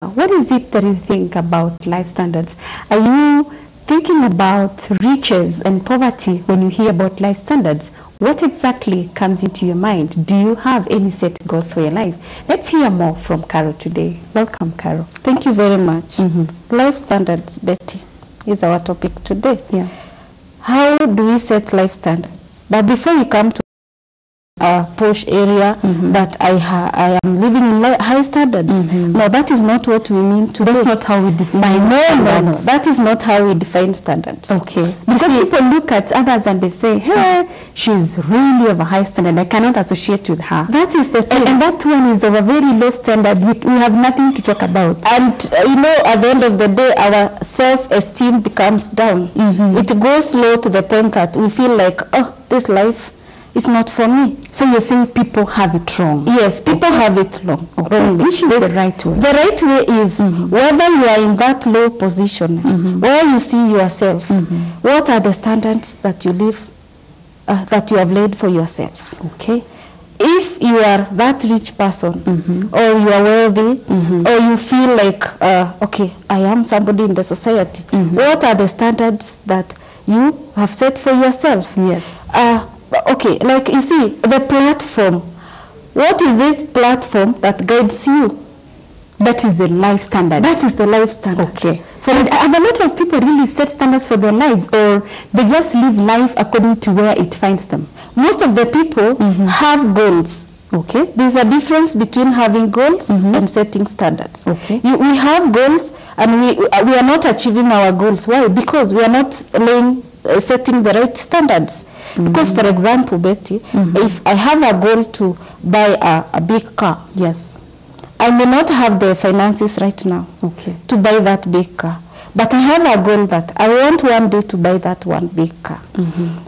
What is it that you think about life standards? Are you thinking about riches and poverty when you hear about life standards? What exactly comes into your mind? Do you have any set goals for your life? Let's hear more from Carol today. Welcome, Carol. Thank you very much. Life standards, Betty, is our topic today. Yeah. How do we set life standards? But before we come to a posh area that I am living in high standards. No, that is not what we mean today. That's not how we define No, that is not how we define standards. Okay. Because people look at others and they say, hey, she's really of a high standard. I cannot associate with her. That is the thing. And that one is of a very low standard. We have nothing to talk about. And, you know, at the end of the day, our self-esteem becomes down. It goes low to the point that we feel like, oh, this life is not for me. So you're saying people have it wrong? Yes, people have it wrong. Which is the right way? The right way is whether you are in that low position, where you see yourself, what are the standards that you live, that you have laid for yourself? Okay. If you are that rich person, or you are wealthy, or you feel like, okay, I am somebody in the society, what are the standards that you have set for yourself? Yes. Okay, like you see, the platform. What is this platform that guides you? That is the life standard. That is the life standard. Okay. And have a lot of people really set standards for their lives, or they just live life according to where it finds them? Most of the people have goals. Okay. There's a difference between having goals and setting standards. Okay. We have goals and we are not achieving our goals. Why? Because we are not setting the right standards. Because, for example, Betty, if I have a goal to buy a big car, yes, I may not have the finances right now to buy that big car. But I have a goal that I want one day to buy that one big car.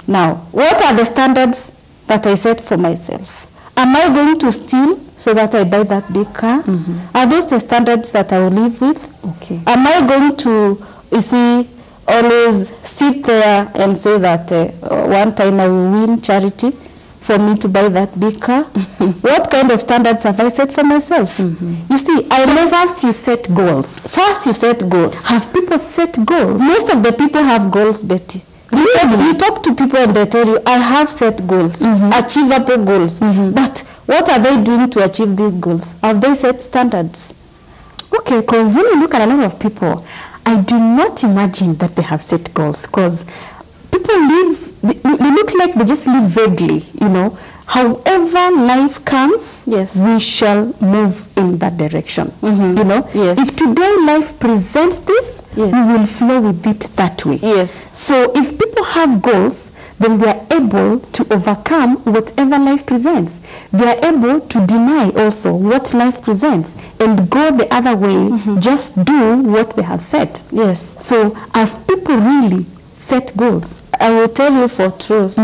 Now, what are the standards that I set for myself? Am I going to steal so that I buy that big car? Are those the standards that I will live with? Okay. Am I going to, you see, always sit there and say that one time I will win charity for me to buy that big car? What kind of standards have I set for myself? You see, first you set goals. First you set goals. Have people set goals? Most of the people have goals, Betty. You talk to people and they tell you, I have set goals, achievable goals. But what are they doing to achieve these goals? Have they set standards? Okay, because when you look at a lot of people, I do not imagine that they have set goals, because people live, they look like they just live vaguely, you know. However life comes, yes, we shall move in that direction, you know. Yes. If today life presents this, yes, we will flow with it that way. Yes. So if people have goals, then they are able to overcome whatever life presents. They are able to deny also what life presents and go the other way, just do what they have set. Yes. So have people really set goals? I will tell you for truth,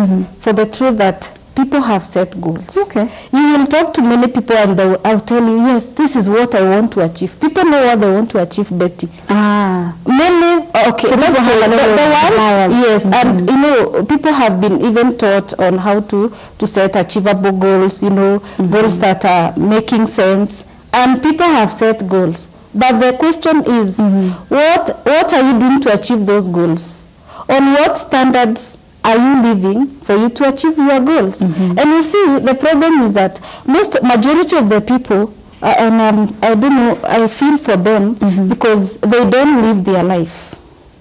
for the truth that people have set goals. Okay. You will talk to many people and I'll tell you, yes, this is what I want to achieve. People know what they want to achieve, Betty. Many, okay, so let's say the ones, yes, and you know, people have been even taught on how to set achievable goals, you know, goals that are making sense, and people have set goals. But the question is, what are you doing to achieve those goals? On what standards are you living for you to achieve your goals? And you see, the problem is that majority of the people, and I don't know, I feel for them because they don't live their life.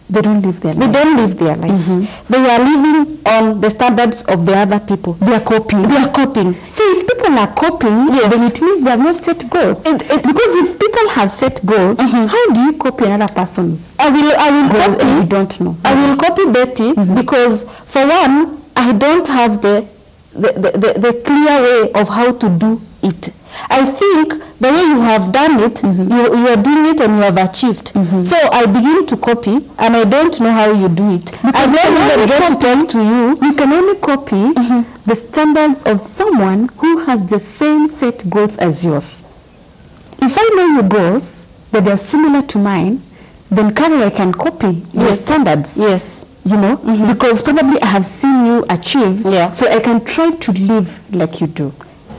They don't live their life. They don't live their life. They are living on the standards of the other people. They are copying. They are copying. So if people are copying, then it means they have not set goals. Because if people have set goals, how do you copy another person's? I will copy. You don't know. I will copy Betty because, for one, I don't have the clear way of how to do it. I think the way you have done it, you are doing it and you have achieved. So I begin to copy and I don't know how you do it. I don't even get to talk to you. You can only copy the standards of someone who has the same set goals as yours. If I know your goals, but they are similar to mine, then Carol, I can copy your standards. Yes. You know, because probably I have seen you achieve, so I can try to live like you do.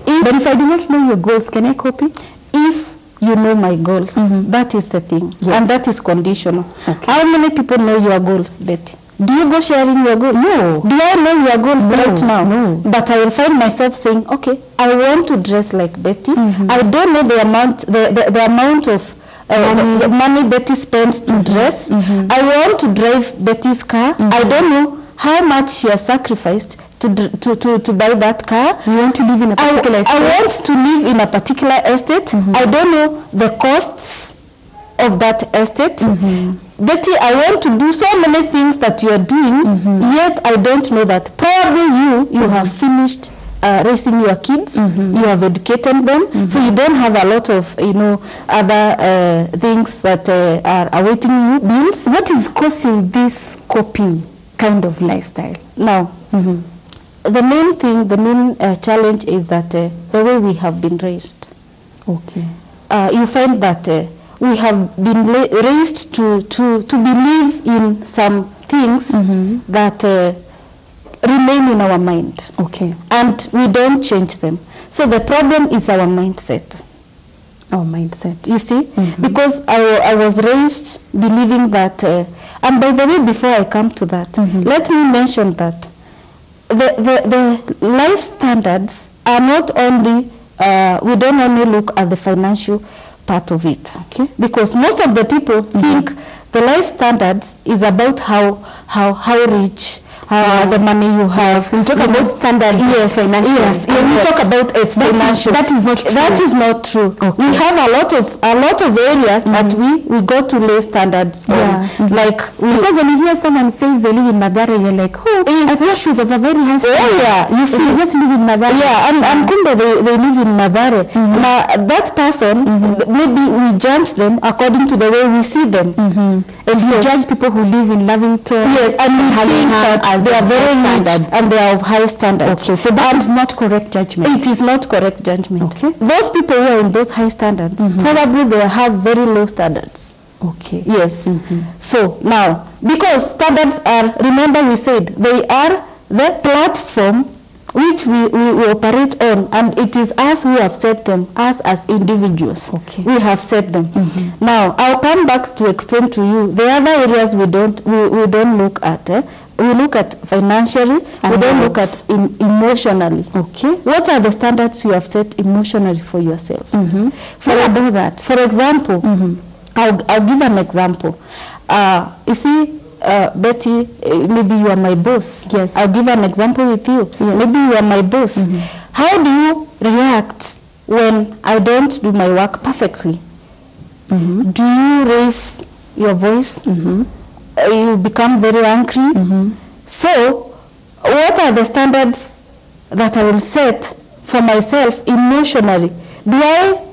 But if I do not know your goals, can I copy? If you know my goals. That is the thing. Yes. And that is conditional. Okay. How many people know your goals, Betty? Do you go sharing your goals? No. Do I know your goals right now? No. But I will find myself saying, okay, I want to dress like Betty. I don't know the amount of the money Betty spends to dress. I want to drive Betty's car. I don't know how much she has sacrificed to buy that car. You want to live in a particular estate? I want to live in a particular estate. I don't know the costs of that estate. Betty, I want to do so many things that you are doing, yet I don't know that. Probably you have finished raising your kids, you have educated them, so you don't have a lot of, other things that are awaiting you, bills. What is causing this coping kind of lifestyle? Now, the main thing, the main challenge is that the way we have been raised. Okay. You find that we have been raised to believe in some things that remain in our mind. Okay. And we don't change them. So the problem is our mindset. Our mindset. You see? Because I was raised believing that, and by the way, before I come to that, let me mention that the life standards are not only, we don't only look at the financial part of it. Okay. Because most of the people think the life standards is about how rich, the money you have. So we talk about standards. Yes, financial. Yes. When we talk about financial, that is not true. That is not true. Okay. We have a lot of areas that we go to lay standards on. Like because when you hear someone says they live in Madare, you're like, oh, I wear shoes of a very high standard. Oh yeah, you see, they just live in Madare. Yeah, and kumbe they live in Madare. Now that person, maybe we judge them according to the way we see them. And we judge people who live in Lavington. Yes, and we think that they are very rich and they are of high standards. Okay, so that is not correct judgment. It is not correct judgment. Okay. Those people who are in those high standards, probably they have very low standards. Okay. Yes. So now, because standards are, remember we said, they are the platform which we operate on, and it is us who have set them, us as individuals. Okay. We have set them. Now, I'll come back to explain to you the other areas we don't look at. We look at financially, we don't look at emotionally. Okay. What are the standards you have set emotionally for yourselves? For example, I'll give an example. You see, Betty, maybe you are my boss. Yes. I'll give an example with you. Yes. Maybe you are my boss. How do you react when I don't do my work perfectly? Do you raise your voice? You become very angry? So, what are the standards that I will set for myself emotionally? Do I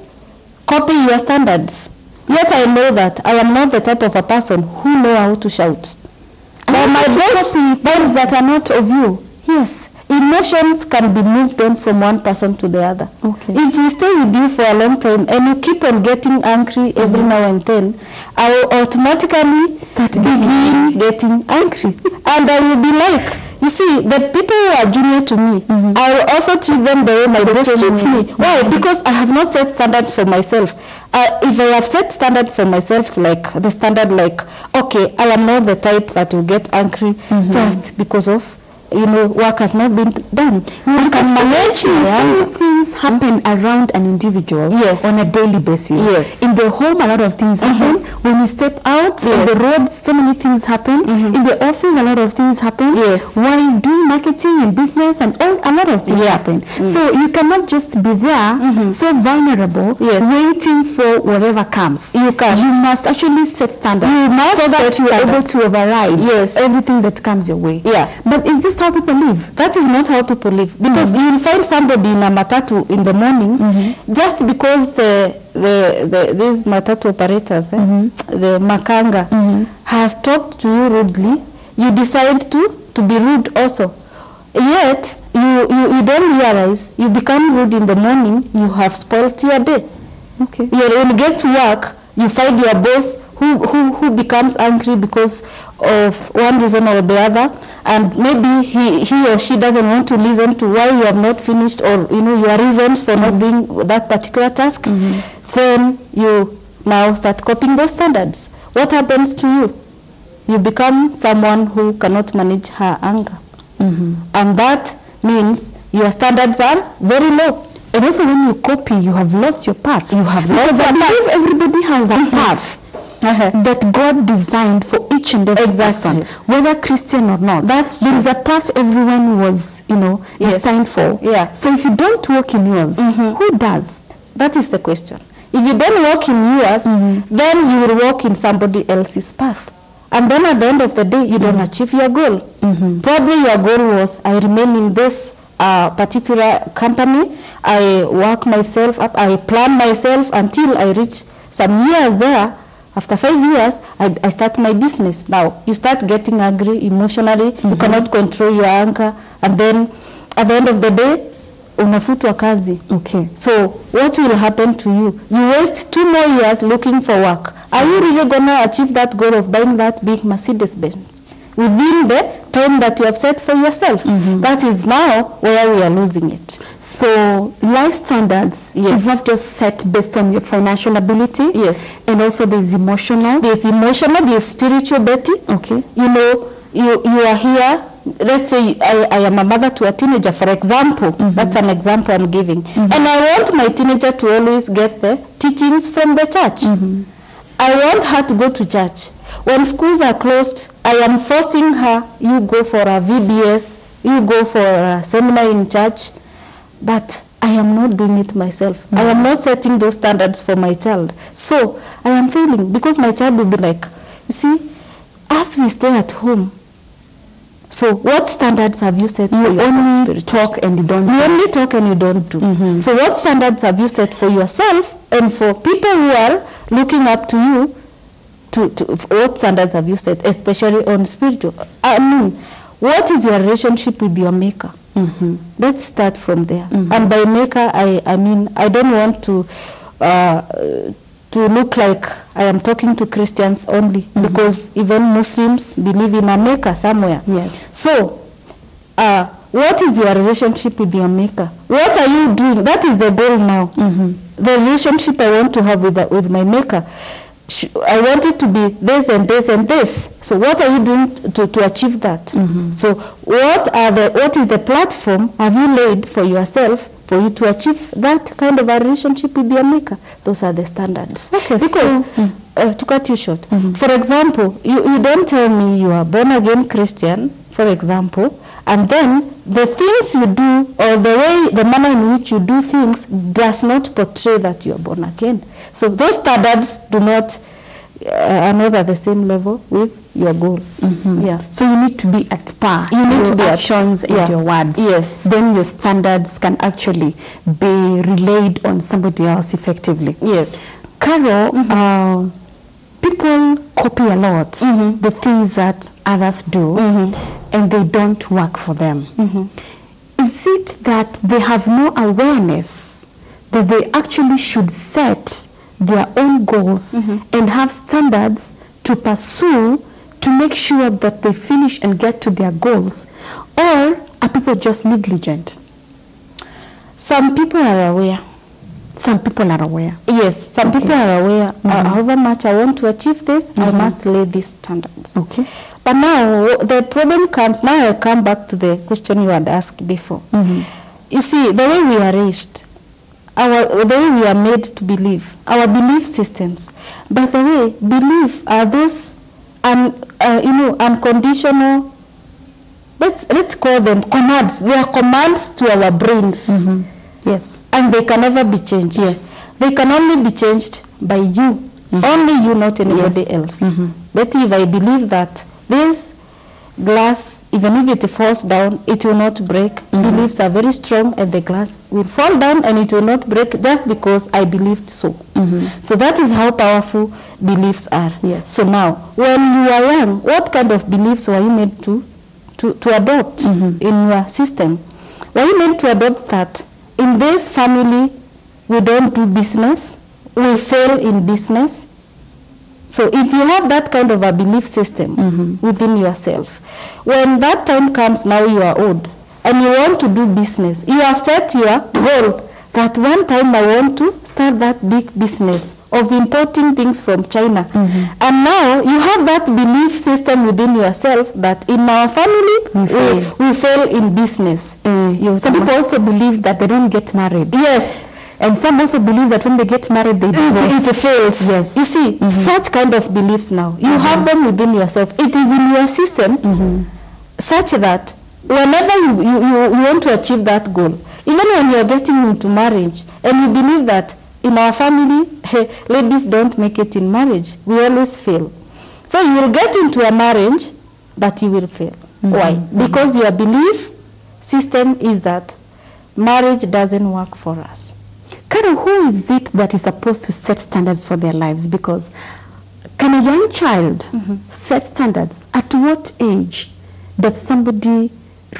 copy your standards? Yet I know that I am not the type of a person who know how to shout. But my boss things that are not of you. Yes. Emotions can be moved on from one person to the other. Okay. If we stay with you for a long time and you keep on getting angry every now and then, I will automatically begin getting angry. And I will be like, you see, the people who are junior to me, I will also treat them the way my boss treats me. Why? Because I have not set standards for myself. If I have set standard for myself, like the standard, like, okay, I am not the type that will get angry just because of, work has not been done. You can manage. So many things happen around an individual on a daily basis. Yes. In the home, a lot of things happen. When you step out on the road, so many things happen. In the office, a lot of things happen. Yes. While doing marketing and business, and a lot of things happen. So you cannot just be there, so vulnerable, waiting for whatever comes. You can. You must actually set standards. You must so that you are able to override everything that comes your way. Yeah. But is this how people live? That is not how people live. Because you will find somebody in a matatu in the morning, just because these matatu operators, the makanga, has talked to you rudely, you decide to be rude also. Yet, you don't realize, you become rude in the morning, you have spoiled your day. Okay. When you get to work, you find your boss who becomes angry because of one reason or the other, and maybe he or she doesn't want to listen to why you have not finished, or your reasons for not doing that particular task. then you now start copying those standards. What happens to you? You become someone who cannot manage her anger. And that means your standards are very low. And also when you copy, you have lost your path. You have lost your path. Everybody has a path that God designed for each and every person, whether Christian or not. There is a path everyone was, destined for. Yeah. So if you don't walk in yours, who does? That is the question. If you don't walk in yours, then you will walk in somebody else's path. And then at the end of the day, you don't achieve your goal. Probably your goal was, I remain in this particular company, I work myself up, I plan myself until I reach some years there. After 5 years, I start my business. Now, you start getting angry emotionally, you cannot control your anger, and then at the end of the day, unafutwa kazi. Okay. So what will happen to you? You waste 2 more years looking for work. Are you really going to achieve that goal of buying that big Mercedes Benz within the time that you have set for yourself? That is now where we are losing it. So life standards is not just set based on your financial ability. Yes. And also there's emotional. There's emotional, there's spiritual, Betty. Okay. You are here. Let's say I am a mother to a teenager, for example. That's an example I'm giving. And I want my teenager to always get the teachings from the church. I want her to go to church. When schools are closed, I am forcing her, you go for a VBS, you go for a seminar in church, but I am not doing it myself. I am not setting those standards for my child. So I am failing because my child will be like, you see, as we stay at home, so what standards have you set for yourself? You only talk and you don't do. You only talk and you don't do. So what standards have you set for yourself and for people who are looking up to you? What standards have you set, especially on spiritual? I mean, what is your relationship with your maker? Let's start from there. And by maker, I mean, I don't want to look like I am talking to Christians only, because even Muslims believe in a maker somewhere. Yes. So, what is your relationship with your maker? What are you doing? That is the goal now. The relationship I want to have with my maker. I want it to be this and this and this. So what are you doing to achieve that? So what is the platform have you laid for yourself for you to achieve that kind of a relationship with your maker? Those are the standards. Okay. Because to cut you short, for example, you don't tell me you are born again Christian, for example, and then the things you do or the manner in which you do things does not portray that you are born again. So those standards do not are not at the same level with your goal. Yeah. So you need to be at par. You need to be actions and your words. Yes. Then your standards can actually be relayed on somebody else effectively. Yes. Carol, people copy a lot the things that others do, and they don't work for them. Is it that they have no awareness that they actually should set their own goals and have standards to pursue to make sure that they finish and get to their goals? Or are people just negligent? Some people are aware. Some people are aware. Yes, some people are aware. However much I want to achieve this, I must lay these standards. Okay. But now the problem comes, now I come back to the question you had asked before. You see, the way we are raised, the way we are made to believe, our belief systems. By the way, belief are those unconditional, let's call them commands. They are commands to our brains. Yes. And they can never be changed. Yes. They can only be changed by you. Only you, not anybody else. But if I believe that this glass, even if it falls down, it will not break. Beliefs are very strong, and the glass will fall down and it will not break just because I believed so. So that is how powerful beliefs are. Yes. So now, when you are young, what kind of beliefs were you made to adopt in your system? Were you meant to adopt that in this family we don't do business, we fail in business? So if you have that kind of a belief system within yourself, when that time comes, now you are old and you want to do business, you have set your goal that one time I want to start that big business of importing things from China. And now you have that belief system within yourself that in our family we fail in business. Some people also believe that they don't get married. Yes. And some also believe that when they get married, they divorce. It fails. Yes. You see, such kind of beliefs now, you have them within yourself. It is in your system such that whenever you want to achieve that goal, even when you are getting into marriage, and you believe that in our family, ladies don't make it in marriage, we always fail. So you will get into a marriage, but you will fail. Why? Because your belief system is that marriage doesn't work for us. Carol, who is it that is supposed to set standards for their lives? Because can a young child set standards? At what age does somebody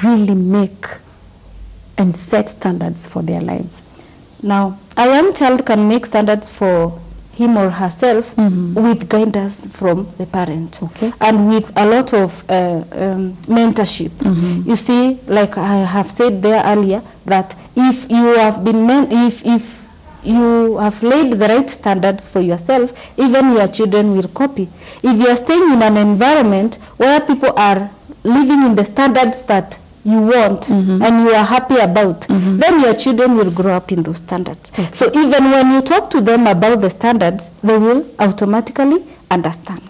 really make and set standards for their lives? Now, a young child can make standards for him or herself with guidance from the parent, and with a lot of mentorship. You see, like I have said there earlier, that if you have been if you have laid the right standards for yourself, even your children will copy. If you are staying in an environment where people are living in the standards that you want and you are happy about, then your children will grow up in those standards. So even when you talk to them about the standards, they will automatically understand.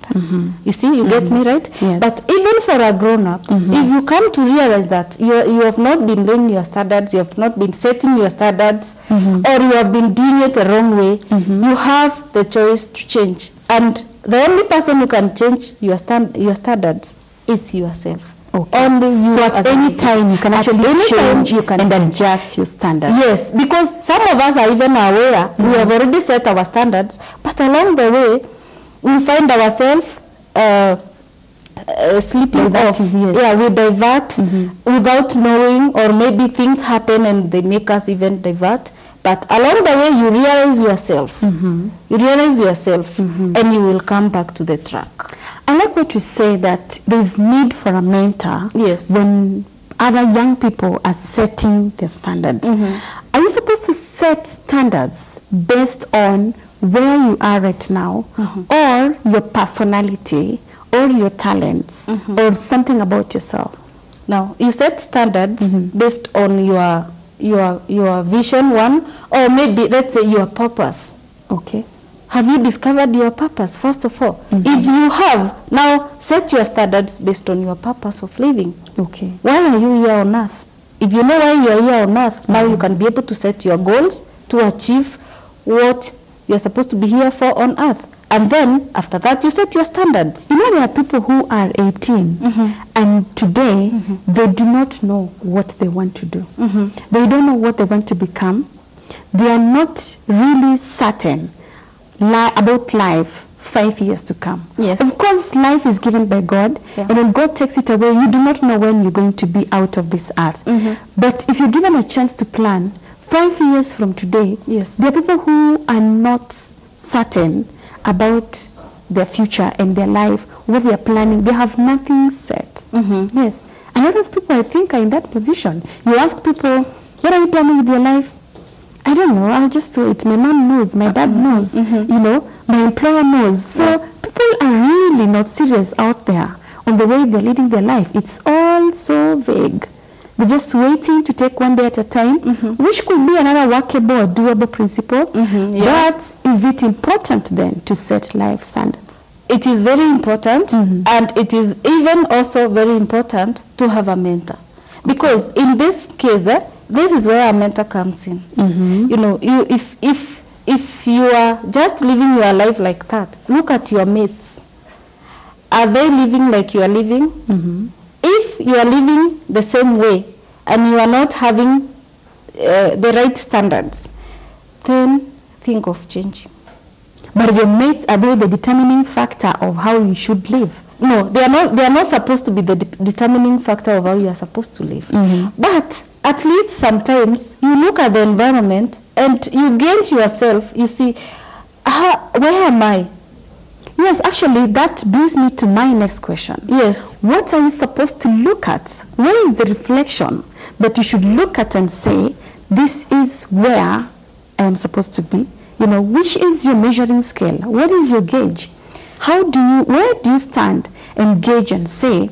You see, you get me right? Yes. But even for a grown-up, if you come to realize that you have not been laying your standards, you have not been setting your standards, or you have been doing it the wrong way, you have the choice to change. And the only person who can change your standards is yourself. Only you. So at any time you can actually change and adjust your standards. Yes, because some of us are even aware we have already set our standards, but along the way we find ourselves sleeping off. Yeah, we divert without knowing, or maybe things happen and they make us even divert. But along the way you realize yourself. You realize yourself, and you will come back to the track. I like what you say, that there's need for a mentor when other young people are setting their standards. Are you supposed to set standards based on where you are right now, or your personality, or your talents, or something about yourself? Now, you set standards based on your vision, one, or maybe let's say your purpose. Have you discovered your purpose, first of all? If you have, now set your standards based on your purpose of living. Why are you here on earth? If you know why you are here on earth, now you can be able to set your goals to achieve what you're supposed to be here for on earth. And then, after that, you set your standards. You know, there are people who are 18, and today, they do not know what they want to do. They don't know what they want to become. They are not really certain about life 5 years to come. Of course, life is given by God, and when God takes it away, you do not know when you're going to be out of this earth. But if you're given a chance to plan, 5 years from today, there are people who are not certain about their future and their life, what they are planning. They have nothing set. Yes. A lot of people, I think, are in that position. You ask people, what are you planning with your life? I don't know, I'll just do it. My mom knows, my dad knows, you know, my employer knows. So people are really not serious out there on the way they're leading their life. It's all so vague. They're just waiting to take one day at a time, which could be another workable or doable principle. But is it important then to set life standards? It is very important, and it is even also very important to have a mentor. Because in this case, this is where a mentor comes in. You know, if you are just living your life like that, look at your mates. Are they living like you are living? If you are living the same way and you are not having the right standards, then think of changing. But your mates, are they the determining factor of how you should live? No, they are not supposed to be the determining factor of how you are supposed to live. But at least sometimes you look at the environment and you gauge yourself. You see, where am I? Yes, actually, that brings me to my next question. Yes. What are you supposed to look at? Where is the reflection that you should look at and say, this is where I am supposed to be? You know, which is your measuring scale? What is your gauge? Where do you stand and gauge and say,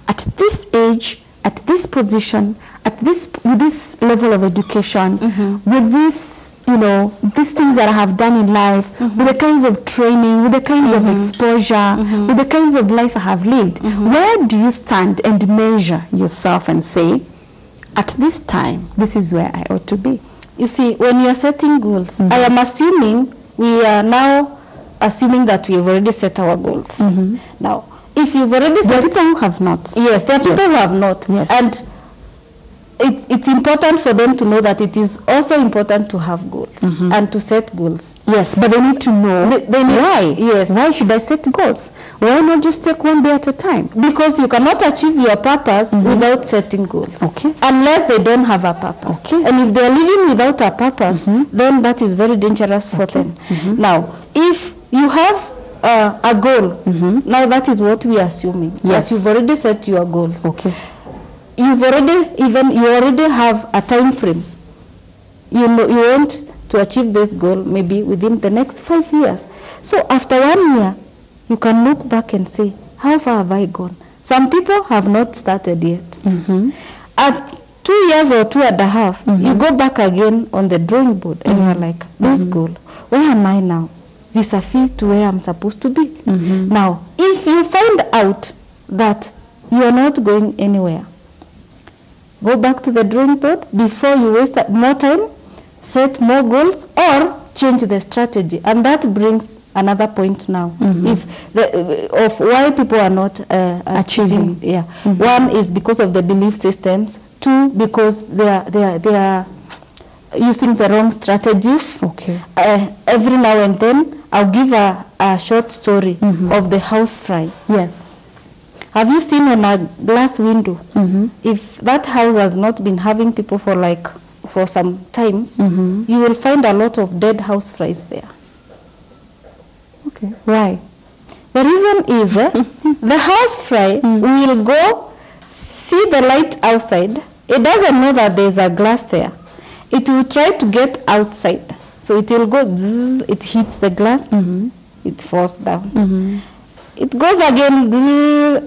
at this age, at this position, with this level of education, with this, you know, these things that I have done in life, with the kinds of training, with the kinds of exposure, with the kinds of life I have lived, where do you stand and measure yourself and say, at this time, this is where I ought to be? You see, when you are setting goals, I am assuming we are now assuming that we have already set our goals. Now, if you've already set... There are people who have not. Yes, there are people who have not. Yes. And it's important for them to know that it is also important to have goals and to set goals. Yes, but they need to know they need, why. Yes. Why should I set goals? Why not just take one day at a time? Because you cannot achieve your purpose without setting goals. Okay. Unless they don't have a purpose. Okay. And if they are living without a purpose, then that is very dangerous for them. Now, if you have a goal, now that is what we are assuming. Yes. That you've already set your goals. Okay. You already have a time frame. You want to achieve this goal maybe within the next 5 years. So after 1 year, you can look back and say, how far have I gone? Some people have not started yet. At 2 years or 2.5, you go back again on the drawing board and you're like, this goal, where am I now? Vis-a-vis to where I'm supposed to be. Now, if you find out that you are not going anywhere, go back to the drawing board before you waste more time, set more goals, or change the strategy. And that brings another point now. Of why people are not achieving. Yeah. One is because of the belief systems. Two, because they are using the wrong strategies. Okay. Every now and then, I'll give a short story of the house fly. Yes. Have you seen on a glass window? If that house has not been having people for some times, you will find a lot of dead house flies there. Okay. Why? The reason is the house fly will go see the light outside. It doesn't know that there's a glass there. It will try to get outside. So it will go, zzz, it hits the glass, it falls down. It goes again,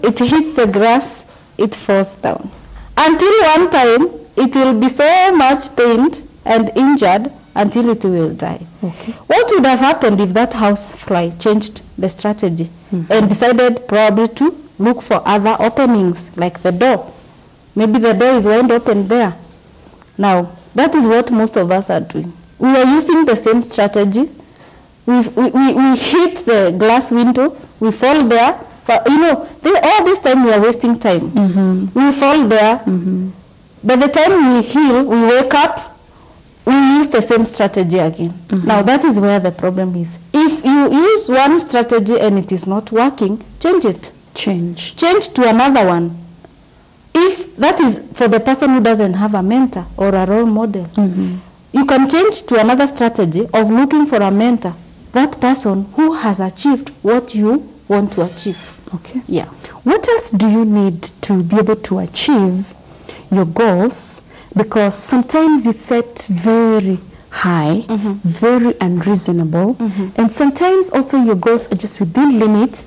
it hits the grass, it falls down. Until one time, it will be so much pained and injured until it will die. Okay. What would have happened if that housefly changed the strategy and decided probably to look for other openings, like the door? Maybe the door is wide open there. Now, that is what most of us are doing. We are using the same strategy. We hit the glass window, we fall there. All this time we are wasting time. We fall there. By the time we heal, we wake up, we use the same strategy again. Now that is where the problem is. If you use one strategy and it is not working, change it. Change to another one. If that is for the person who doesn't have a mentor or a role model, you can change to another strategy of looking for a mentor, that person who has achieved what you want to achieve. Okay. Yeah. What else do you need to be able to achieve your goals? Because sometimes you set very high, very unreasonable, and sometimes also your goals are just within limits,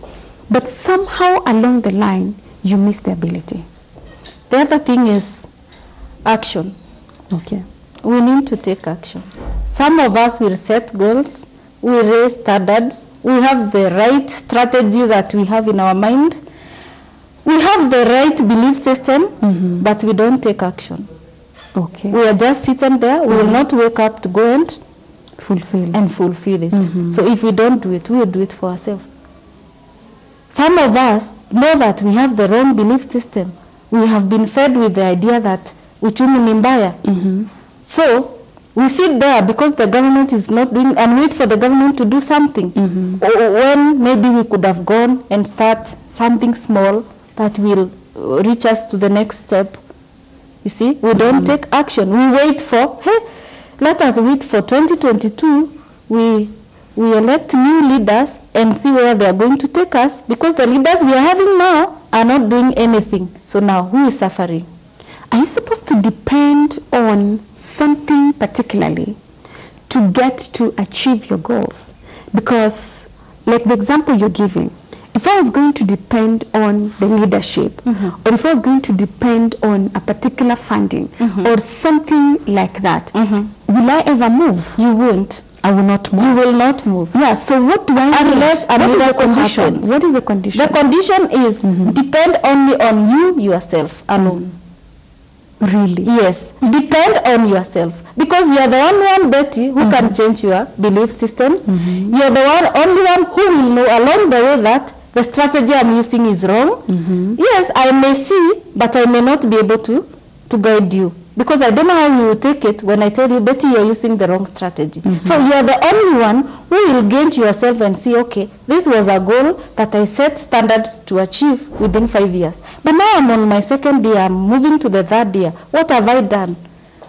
but somehow along the line you miss the ability. The other thing is action. Okay. We need to take action. Some of us will set goals, we raise standards, we have the right strategy that we have in our mind, we have the right belief system, but we don't take action. Okay. We are just sitting there, we will not wake up to go and fulfill it. So if we don't do it, we will do it for ourselves. Some of us know that we have the wrong belief system. We have been fed with the idea that uchumi ni mbaya. So we sit there because the government is not doing, and wait for the government to do something. When maybe we could have gone and start something small that will reach us to the next step. You see, we don't take action. We wait for, let us wait for 2022. We elect new leaders and see where they are going to take us, because the leaders we are having now are not doing anything. So now who is suffering? Are you supposed to depend on something particularly to get to achieve your goals? Because, like the example you're giving, if I was going to depend on the leadership, or if I was going to depend on a particular funding, or something like that, will I ever move? You won't. I will not move. You will not move. Yeah, so what do I Unless need? What is the condition? happens. What is the condition? The condition is depend only on you yourself alone. Really? Yes, depend on yourself. Because you are the only one, Betty, who can change your belief systems. You are the only one who will know along the way that the strategy I'm using is wrong. Yes, I may see, but I may not be able to guide you. Because I don't know how you will take it when I tell you, Betty, you're using the wrong strategy. So you are the only one who will gauge yourself and see, okay, this was a goal that I set standards to achieve within 5 years. But now I'm on my second year, I'm moving to the third year. What have I done?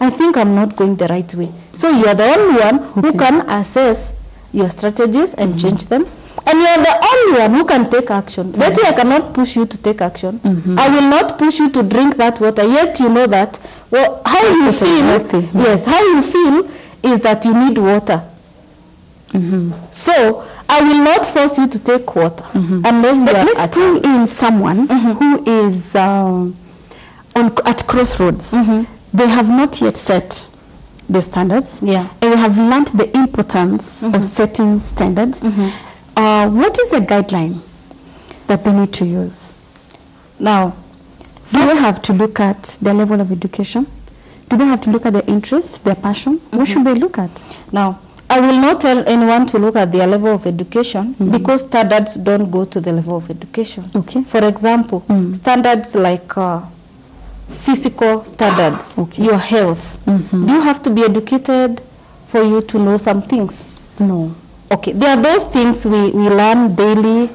I think I'm not going the right way. So you are the only one who can assess your strategies and change them. And you are the only one who can take action. Betty, I cannot push you to take action. I will not push you to drink that water. Yet you know that how you feel. Yes, how you feel is that you need water. So I will not force you to take water unless you are. Let's bring in someone who is at crossroads. They have not yet set the standards. And they have learned the importance of setting standards. What is the guideline that they need to use? Now, do they have to look at their level of education? Do they have to look at their interests, their passion? What should they look at? Now, I will not tell anyone to look at their level of education because standards don't go to the level of education. For example, standards like physical standards, your health. Do you have to be educated for you to know some things? No. Okay, there are those things we learn daily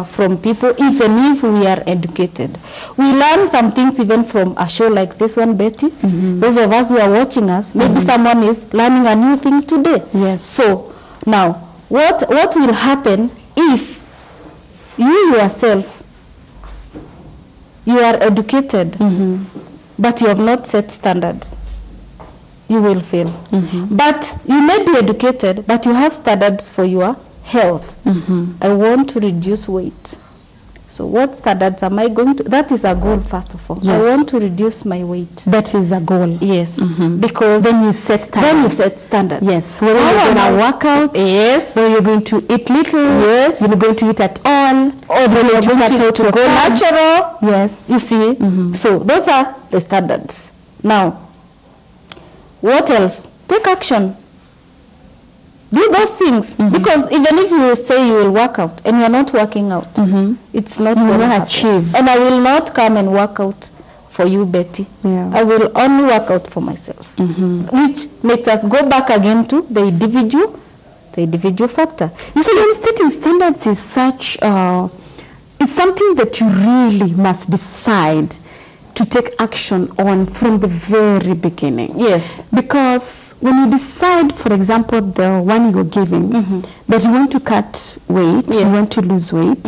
from people, even if we are educated. We learn some things even from a show like this one, Betty. Those of us who are watching us, maybe someone is learning a new thing today. So now, what will happen if you yourself, you are educated, but you have not set standards? You will fail. But you may be educated, but you have standards for your health. I want to reduce weight. So what standards am I going to? That is a goal, first of all. I want to reduce my weight. That is a goal. Yes. Because then you set standards. Then you set standards. Yes. Whether you're going to work out. Yes. Whether you're going to eat little. Yes. You're going to eat at all. Or then you're going to go natural. Yes. You see? So those are the standards. Now, what else? Take action. Do those things. Because even if you say you will work out and you're not working out, it's not going to achieve. And I will not come and work out for you, Betty. I will only work out for myself. Which makes us go back again to the individual factor. You see, when setting standards is such, it's something that you really must decide to take action on from the very beginning. Yes. Because when you decide, for example, the one you're giving, that you want to cut weight, you want to lose weight,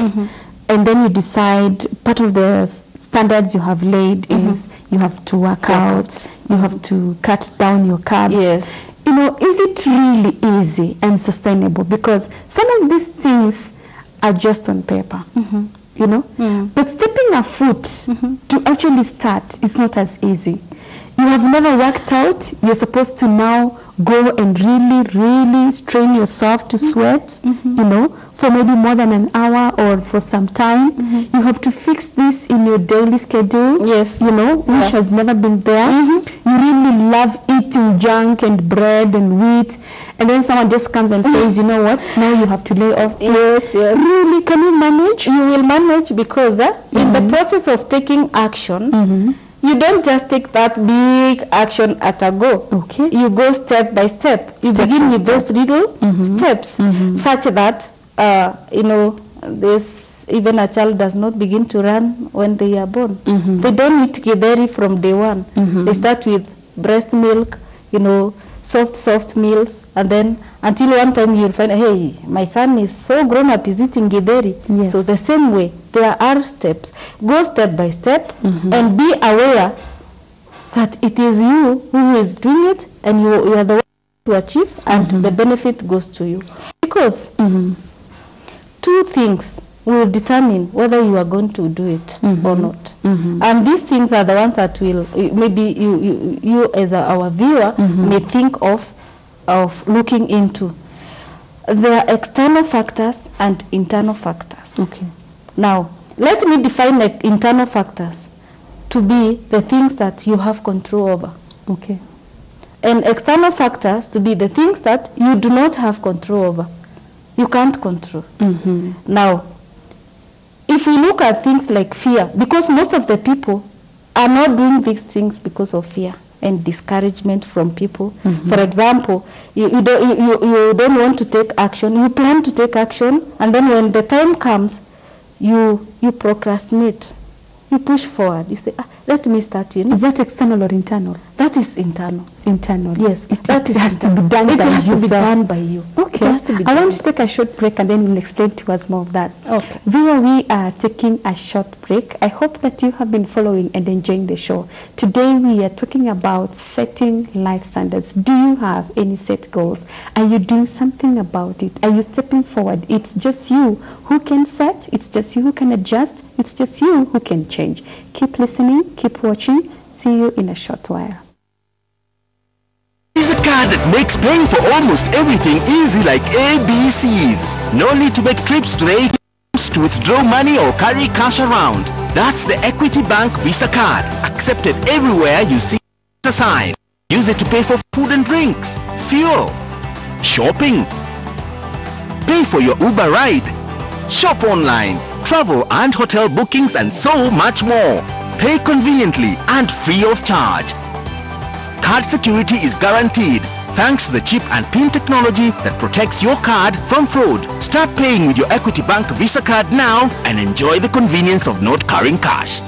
and then you decide part of the standards you have laid is you have to work out, you have to cut down your carbs. Yes. You know, is it really easy and sustainable? Because some of these things are just on paper. You know, but stepping a foot to actually start is not as easy. You have never worked out. You're supposed to now go and really strain yourself to sweat, you know, for maybe more than an hour or for some time. You have to fix this in your daily schedule, you know, which has never been there. You really love eating junk and bread and wheat, and then someone just comes and says, you know what, now you have to lay off this. Really, can you manage? You will manage because in the process of taking action, you don't just take that big action at a go. You go step by step. You begin with those little steps, such that you know, this even a child does not begin to run when they are born. They don't eat githeri from day one. They start with breast milk, you know, soft meals, and then until one time you'll find, hey, my son is so grown up, he's eating githeri. So the same way, there are steps. Go step by step and be aware that it is you who is doing it, and you are the one to achieve, and the benefit goes to you. Because two things will determine whether you are going to do it or not. And these things are the ones that will, maybe you as our viewer may think of looking into. There are external factors and internal factors. Okay. Now, let me define like internal factors to be the things that you have control over. Okay. And external factors to be the things that you do not have control over. You can't control. Now, if we look at things like fear, because most of the people are not doing these things because of fear and discouragement from people. For example, you don't want to take action. You plan to take action, and then when the time comes, you procrastinate. You push forward. You say, let me start in. Is that external or internal? That is internal. Internal. Yes. It has to be done by yourself. It has to be done by you. Okay. It has to be I done. want to take a short break and then we'll explain to us more of that. Okay. Viewer, we are taking a short break. I hope that you have been following and enjoying the show. Today we are talking about setting life standards. Do you have any set goals? Are you doing something about it? Are you stepping forward? It's just you who can set. It's just you who can adjust. It's just you who can change. Keep listening. Keep watching. See you in a short while. Is a card that makes paying for almost everything easy like ABCs. No need to make trips to the ATMs to withdraw money or carry cash around. That's the Equity Bank Visa card, accepted everywhere you see a sign. Use it to pay for food and drinks, fuel, shopping, pay for your Uber ride, shop online, travel and hotel bookings, and so much more. Pay conveniently and free of charge. Card security is guaranteed thanks to the chip and PIN technology that protects your card from fraud. Start paying with your Equity Bank Visa card now and enjoy the convenience of not carrying cash.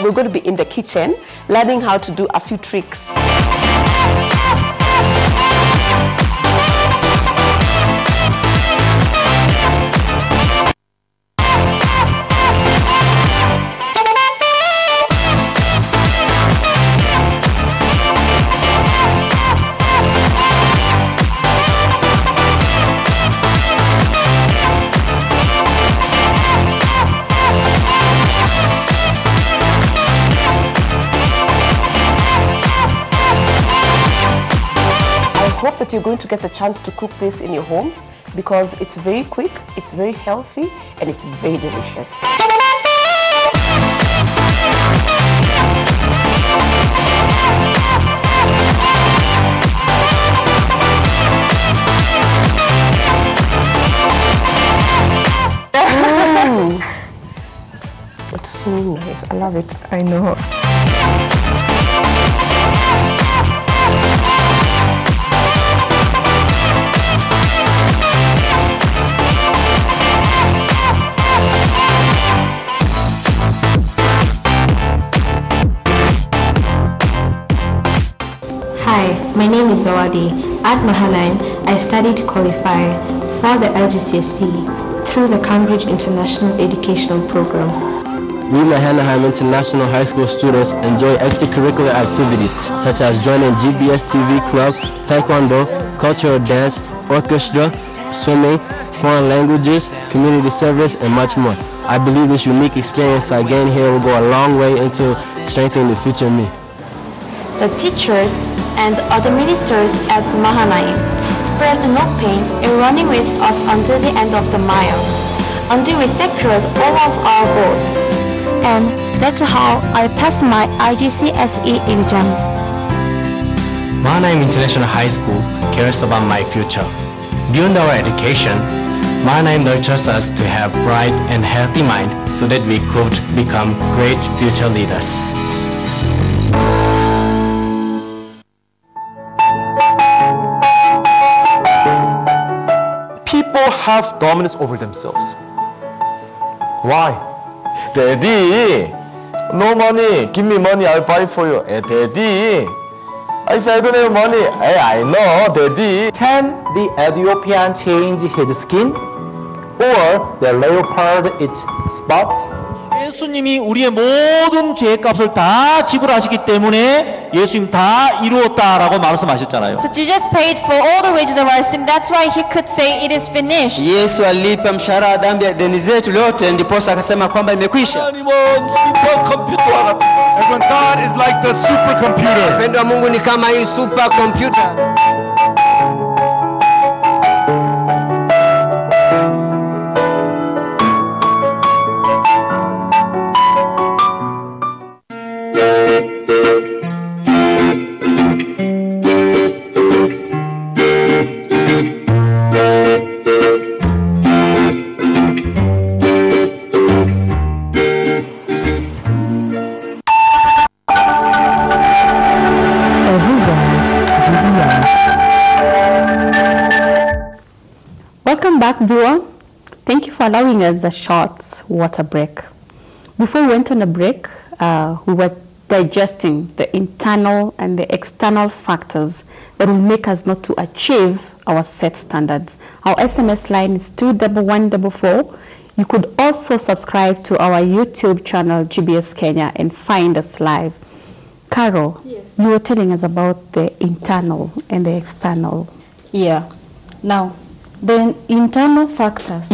We're going to be in the kitchen learning how to do a few tricks. I hope that you're going to get the chance to cook this in your homes because it's very quick, it's very healthy, and it's very delicious. It's so nice. I love it. I know. Hi, my name is Zawadi. At Mahanaim, I studied qualifier for the LGCSE through the Cambridge International Educational Program. We Mahanaim International High School students enjoy extracurricular activities such as joining GBS TV Club, Taekwondo, cultural dance, orchestra, swimming, foreign languages, community service, and much more. I believe this unique experience I gained here will go a long way into strengthening the future me. The teachers and other ministers at Mahanaim spread no pain in running with us until the end of the mile, until we secured all of our goals. And that's how I passed my IGCSE exams. Mahanaim International High School cares about my future. Beyond our education, Mahanaim nurtures us to have bright and healthy mind so that we could become great future leaders. People have dominance over themselves. Why? Daddy, no money. Give me money, I'll buy for you. Hey, Daddy, I said I don't have money. Hey, I know, Daddy. Can the Ethiopian change his skin? or the leopard its spots? 예수님이 우리의 모든 죄값을 다 지불하시기 때문에 예수님 다 이루었다라고 말씀하셨잖아요. So Jesus paid for all the wages of our sin. That's why he could say it is finished. Yesu alipa mshahara wa dhambi ya deni zetu lote, ndiposa akasema kwamba imekwisha. 하나님은 슈퍼컴퓨터와 같은. And God is like the supercomputer. Upendo wa Mungu ni kama hii supercomputer. Welcome back, viewer. Thank you for allowing us a short water break. Before we went on a break, we were digesting the internal and the external factors that will make us not to achieve our set standards. Our SMS line is 21144. You could also subscribe to our YouTube channel, GBS Kenya, and find us live. Carol, yes, you were telling us about the internal and the external. Yeah. Now, the internal factors,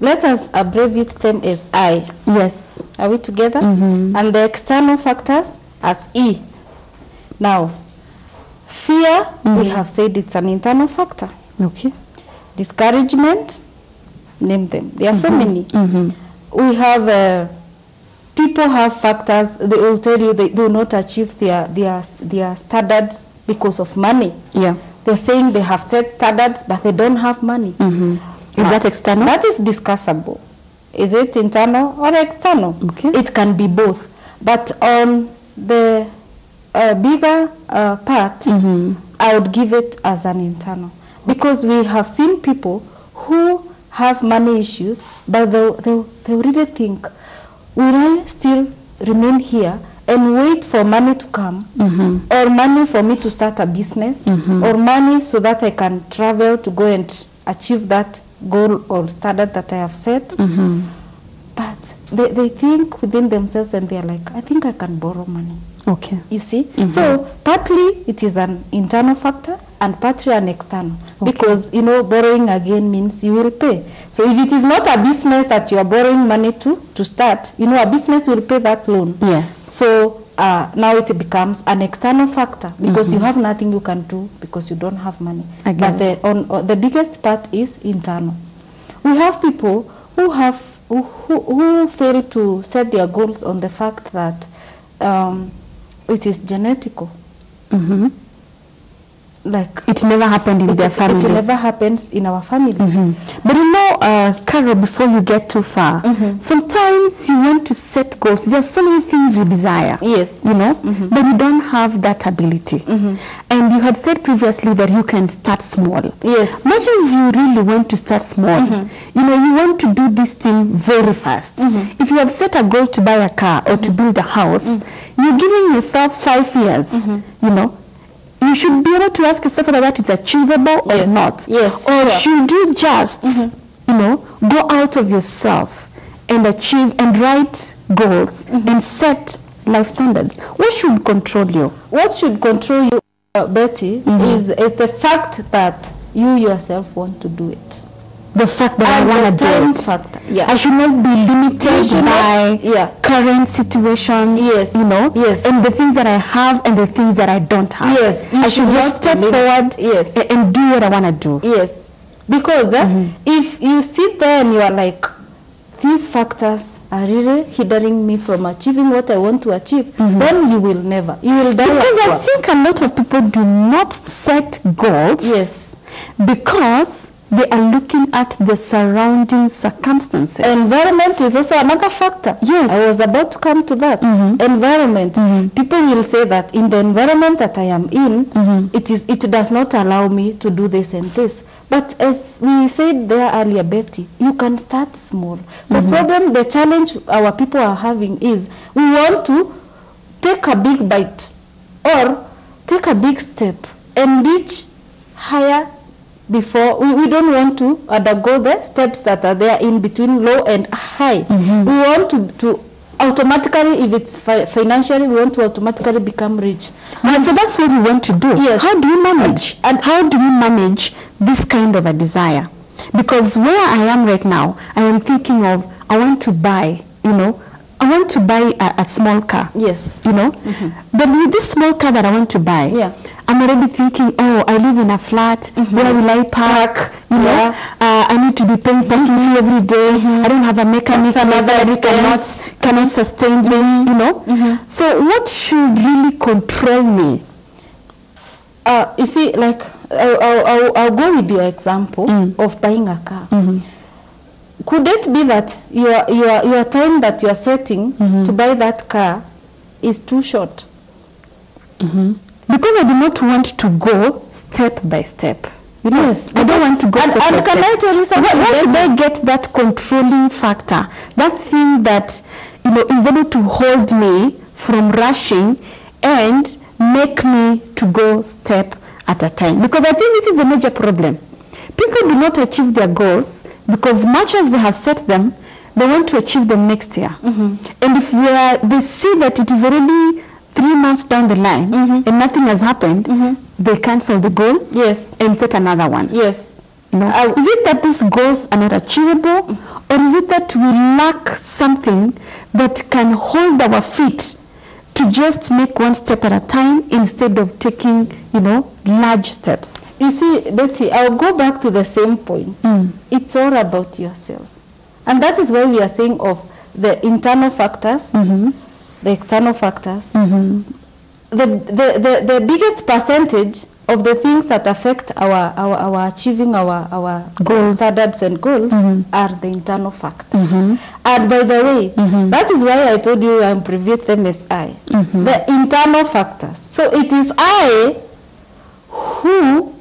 let us abbreviate them as I. Yes. Are we together? And the external factors as E. Now, fear, we have said it's an internal factor. Okay. Discouragement, name them. There are so many. We have, people have factors, they will tell you they do not achieve their standards because of money. Yeah. They're saying they have set standards, but they don't have money. Is that external? That is discussable. Is it internal or external? Okay. It can be both. But on the bigger part, I would give it as an internal. Because we have seen people who have money issues, but they really think, will I still remain here and wait for money to come, or money for me to start a business, or money so that I can travel to go and achieve that goal or standard that I have set. But they think within themselves and they're like, I think I can borrow money. Okay. You see? So partly it is an internal factor and partly an external. Okay. Because, you know, borrowing again means you will pay. So if it is not a business that you are borrowing money to start, you know, a business will pay that loan. Yes. So now it becomes an external factor because you have nothing you can do because you don't have money. But the biggest part is internal. We have people who have who fail to set their goals on the fact that it is genetical. Like it never happened in their family. It never happens in our family. But you know, Carol, before you get too far, sometimes you want to set goals. There are so many things you desire. Yes. You know, but you don't have that ability. And you had said previously that you can start small. Yes. Much as you really want to start small, you know, you want to do this thing very fast. If you have set a goal to buy a car or to build a house, you're giving yourself 5 years, you know. You should be able to ask yourself whether that is achievable or not. Yes. Or should you just, you know, go out of yourself and achieve and write goals and set life standards? What should control you? What should control you, Betty, is the fact that you yourself want to do it. The fact that I want to do it. Factor. Yeah. I should not be limited by current situations, you know, and the things that I have and the things that I don't have. Yes. I should just step forward and do what I want to do. Yes. Because if you sit there and you are like, these factors are really hindering me from achieving what I want to achieve, then you will never. You will die. Because I think a lot of people do not set goals. Yes. Because they are looking at the surrounding circumstances. Environment is also another factor. Yes. I was about to come to that. Environment. People will say that in the environment that I am in, it does not allow me to do this and this. But as we said there earlier, Betty, you can start small. The problem, the challenge our people are having is we want to take a big bite or take a big step and reach higher before. We don't want to undergo the steps that are there in between low and high. We want to automatically, if it's financially, we want to automatically become rich. So that's what we want to do. Yes. How do we manage? And how do we manage this kind of a desire? Because where I am right now, I am thinking of, I want to buy, I want to buy a small car. Yes. But with this small car that I want to buy, I'm already thinking, oh, I live in a flat. Where will I park? I need to be paying parking fee every day. I don't have a mechanic that cannot sustain this. So what should really control me? You see, like, I'll go with your example of buying a car. Could it be that your time that you are setting to buy that car is too short? Because I do not want to go step by step. Yes, I don't want to go step by step. Can I tell you something? Where should I get that controlling factor? That thing that is able to hold me from rushing and make me to go step at a time. Because I think this is a major problem. People do not achieve their goals because much as they have set them, they want to achieve them next year. And if they see that it is already 3 months down the line and nothing has happened, they cancel the goal and set another one. Yes. Is it that these goals are not achievable, or is it that we lack something that can hold our feet to just make one step at a time instead of taking, large steps? You see, Betty, I'll go back to the same point. It's all about yourself. And that is why we are saying of the internal factors, the external factors. The biggest percentage of the things that affect our achieving our goals, standards and goals are the internal factors. And by the way, that is why I told you I'm abbreviate them as I. The internal factors. So it is I who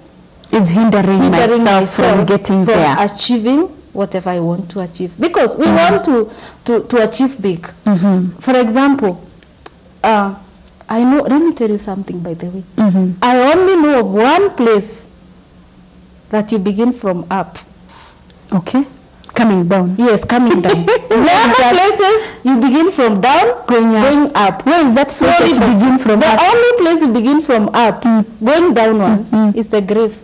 is hindering myself from getting there, achieving whatever I want to achieve. Because we want to achieve big. For example, I know, let me tell you something, by the way. I only know of one place that you begin from up. Okay. Coming down. Yes, coming down. The other places you begin from down, going up. Where is that place that you begin from up? The only place you begin from up, going downwards, is the grave.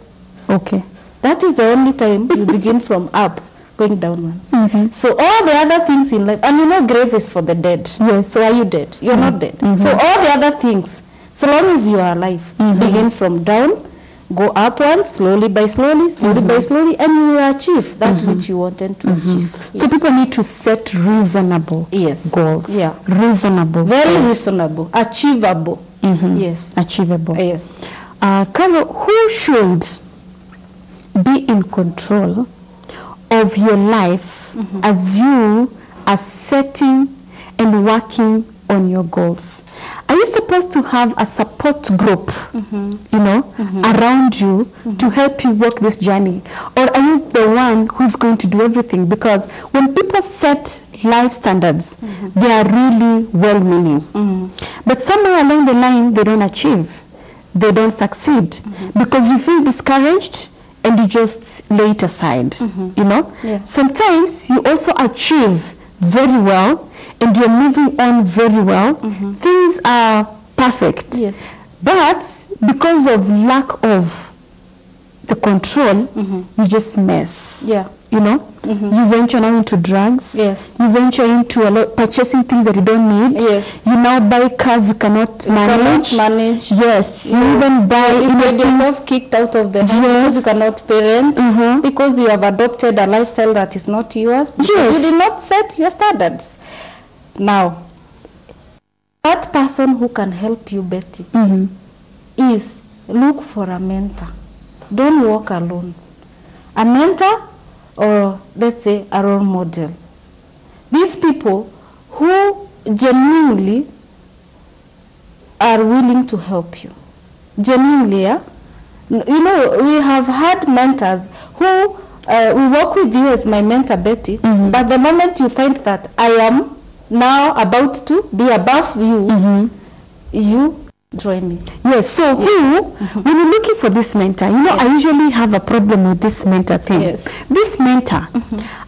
Okay. That is the only time you begin from up, going downwards. So all the other things in life, and grave is for the dead. Yes. So are you dead? You're not dead. So all the other things, so long as you are alive, begin from down, go upwards, slowly by slowly, and you will achieve that which you wanted to achieve. So people need to set reasonable goals. Yeah. Reasonable. Very reasonable. Achievable. Yes. Achievable. Yes. Carol, who should be in control of your life as you are setting and working on your goals? Are you supposed to have a support group, around you to help you walk this journey? Or are you the one who's going to do everything? Because when people set life standards, they are really well-meaning. But somewhere along the line, they don't achieve. They don't succeed. Because you feel discouraged and you just lay it aside, Sometimes you also achieve very well and you're moving on very well. Things are perfect. Yes. But because of lack of the control, you just mess. Yeah. You venture now into drugs. Yes. You venture into purchasing things that you don't need. Yes. You now buy cars you cannot manage. Yes. You even buy you get yourself kicked out of the house because you cannot parent, because you have adopted a lifestyle that is not yours, because you did not set your standards. Now, that person who can help you, Betty, is look for a mentor. Don't walk alone. A mentor, or let's say a role model. These people who genuinely are willing to help you. Genuinely, yeah? We have had mentors who we work with you as my mentor, Betty, but the moment you find that I am now about to be above you, you join me. Yes, so when you're looking for this mentor, you know, I usually have a problem with this mentor thing. Yes. This mentor,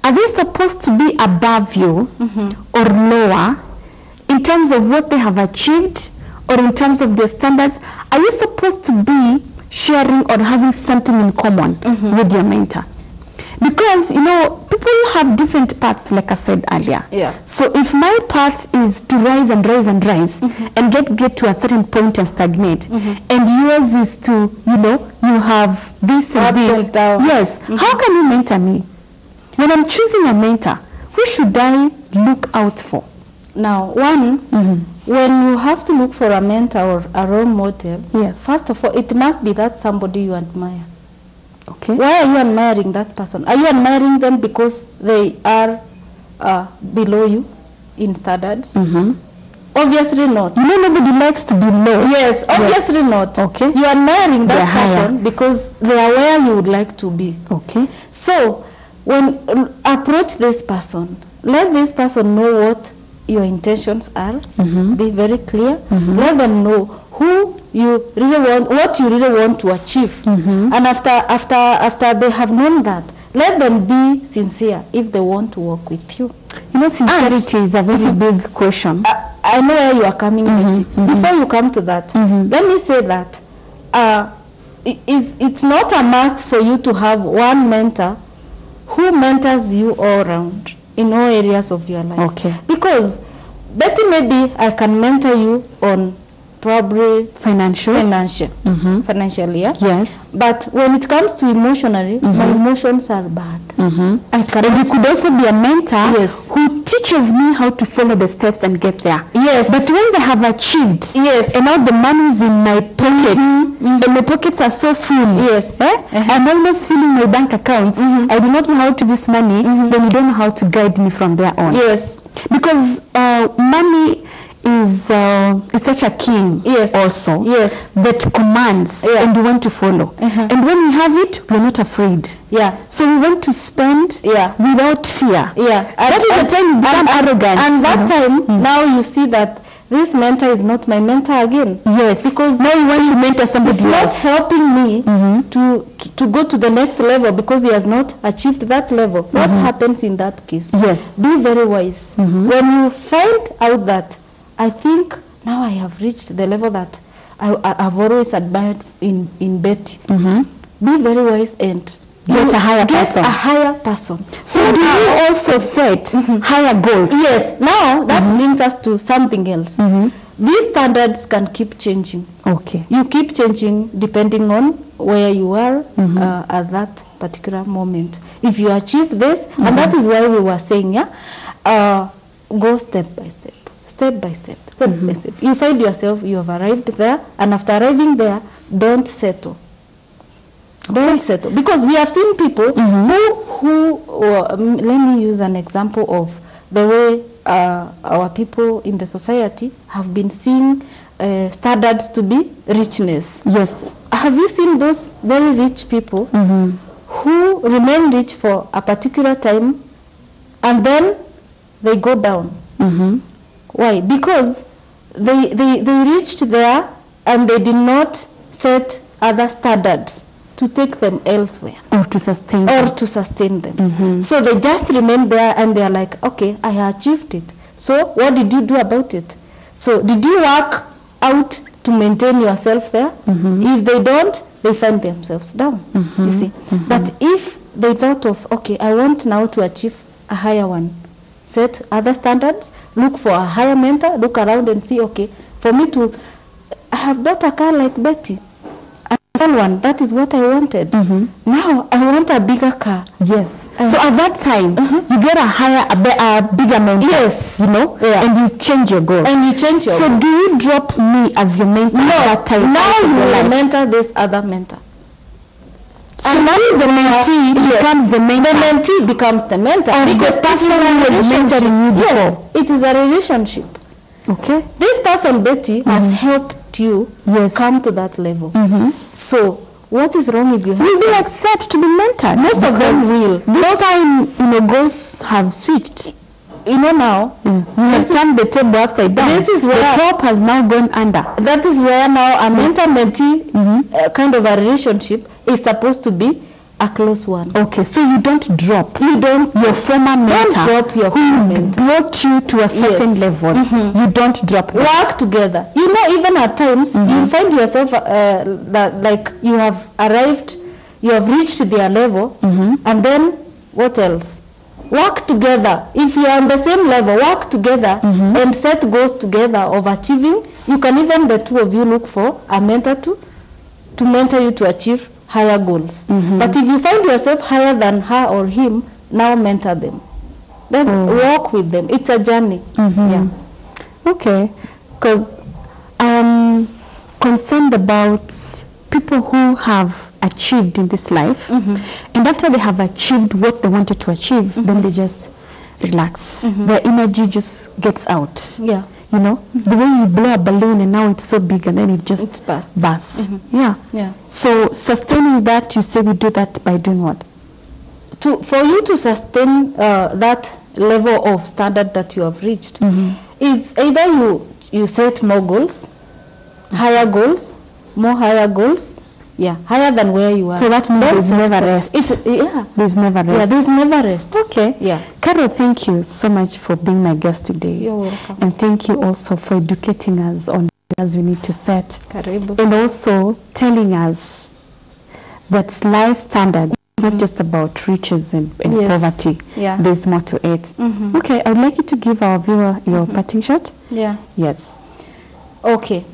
are they supposed to be above you or lower in terms of what they have achieved or in terms of their standards? Are you supposed to be sharing or having something in common with your mentor? Because, you know, people have different paths, like I said earlier. Yeah. So if my path is to rise and rise and rise and get to a certain point and stagnate, and yours is to, you know, you have this and this. Yes. How can you mentor me? When I'm choosing a mentor, who should I look out for? Now, one, when you have to look for a mentor or a role model, yes, first of all, it must be that somebody you admire. Okay. Why are you admiring that person? Are you admiring them because they are below you in standards? Obviously not. You know, nobody likes to be low. Yes, obviously not. Okay. You are admiring that person because they are where you would like to be. Okay. So, when approach this person, let this person know what your intentions are. Be very clear. Let them know who you really want, what you really want to achieve. And after they have known that, let them be sincere if they want to work with you. You know, sincerity is a very big question. I know where you are coming with it. Before you come to that, let me say that it's not a must for you to have one mentor who mentors you all around in all areas of your life. Okay. Because Betty, maybe I can mentor you on probably financially, yeah. Yes. But when it comes to emotionally, my emotions are bad. I can. And you could also be a mentor who teaches me how to follow the steps and get there. Yes. But once I have achieved, and now the money is in my pockets, and my pockets are so full, I'm almost filling my bank account. I do not know how to use this money, then you don't know how to guide me from there on. Yes. Because money is such a king also that commands and we want to follow. And when we have it, we're not afraid. So we want to spend without fear. That is the time you become arrogant. And that time, now you see that this mentor is not my mentor again. Yes. Because now you want to mentor somebody else. It's not helping me to go to the next level because he has not achieved that level. What happens in that case? Yes. Be very wise. When you find out that I think now I have reached the level that I've always admired in Betty. Be very wise and get a higher person. A higher person. So do you also set higher goals? Yes. Now that brings us to something else. These standards can keep changing. Okay. You keep changing depending on where you are at that particular moment. If you achieve this, and that is why we were saying, go step by step. Step by step, step by step. You find yourself, you have arrived there, and after arriving there, don't settle. Don't settle. Because we have seen people let me use an example of the way our people in the society have been seeing standards to be richness. Yes. Have you seen those very rich people who remain rich for a particular time and then they go down? Why? Because they reached there and they did not set other standards to take them elsewhere. Or to sustain them. So they just remain there and they are like, okay, I achieved it. So what did you do about it? So did you work out to maintain yourself there? If they don't, they find themselves down, you see. But if they thought of, okay, I want now to achieve a higher one, set other standards, look for a higher mentor, look around and see, okay, for me to, I have bought a car like Betty. One, that is what I wanted. Now I want a bigger car. Yes. So at that time, you get a bigger mentor. Yes. You know, and you change your goals. So do you drop me as your mentor at that time? Now you will mentor this other mentor. So that is the mentee becomes the mentor. The mentee becomes the mentor. Because the person who was mentoring you before. Yes, it is a relationship. Okay. This person, Betty, has helped you come to that level. So what is wrong if you have will they accept to be mentored? Most of them will. This time, goals have switched. you know now, we have turned the table upside down. This is where the top has now gone under. That is where now a mentor-mentee kind of a relationship is supposed to be a close one. Okay, so you don't drop. You don't. Your former mentor. Don't drop your former mentor. Brought you to a certain level. You don't drop them. Work together. You know, even at times, you find yourself that like you have arrived, you have reached their level, and then what else? Work together. If you are on the same level, work together and set goals together of achieving. You can even, the two of you, look for a mentor to mentor you to achieve higher goals. But if you find yourself higher than her or him, now mentor them. Then walk with them. It's a journey. Yeah. Okay. Because I am concerned about people who have achieved in this life, and after they have achieved what they wanted to achieve, then they just relax. Their energy just gets out. Yeah. You know, the way you blow a balloon and now it's so big and then it just bursts. Yeah. Yeah. So sustaining that, you say we do that by doing what? For you to sustain that level of standard that you have reached is either you set more goals, higher goals, more higher goals, higher than where you are. So that means there's never rest. There's never rest. Yeah, there's never rest. Okay. Yeah. Carol, thank you so much for being my guest today. You're welcome. And thank you also for educating us on as we need to set. Karibu. And also telling us that life standards is not just about riches and poverty. Yeah. There's more to it. Okay, I would like you to give our viewer your parting shot. Yeah. Yes. Okay.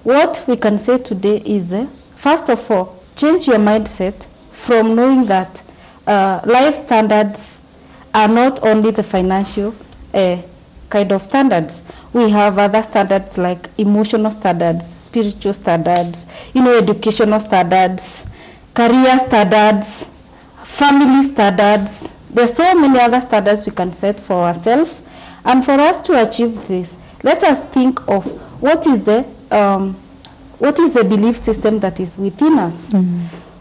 What we can say today is, first of all, change your mindset from knowing that life standards are not only the financial kind of standards. We have other standards like emotional standards, spiritual standards, educational standards, career standards, family standards. There are so many other standards we can set for ourselves. And for us to achieve this, let us think of what is the belief system that is within us.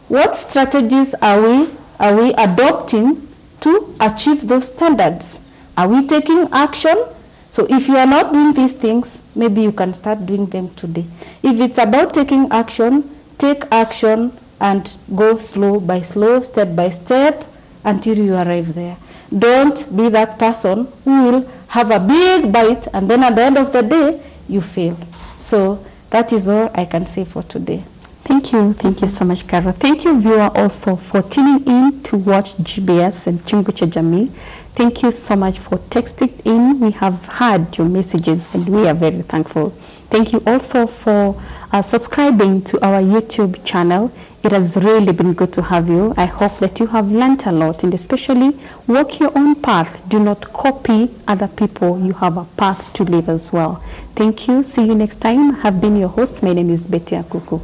What strategies are we adopting to achieve those standards? Are we taking action? So if you are not doing these things, maybe you can start doing them today. If it's about taking action, take action and go slow by slow, step by step, until you arrive there. Don't be that person who will have a big bite and then at the end of the day, you fail. So that is all I can say for today. Thank you. Thank you so much, Carol. Thank you, viewer, also for tuning in to watch GBS and Chungu cha Jamii. Thank you so much for texting in. We have heard your messages and we are very thankful. Thank you also for subscribing to our YouTube channel. It has really been good to have you. I hope that you have learnt a lot and especially walk your own path. Do not copy other people. You have a path to live as well. Thank you. See you next time. I have been your host. My name is Betty Akuku.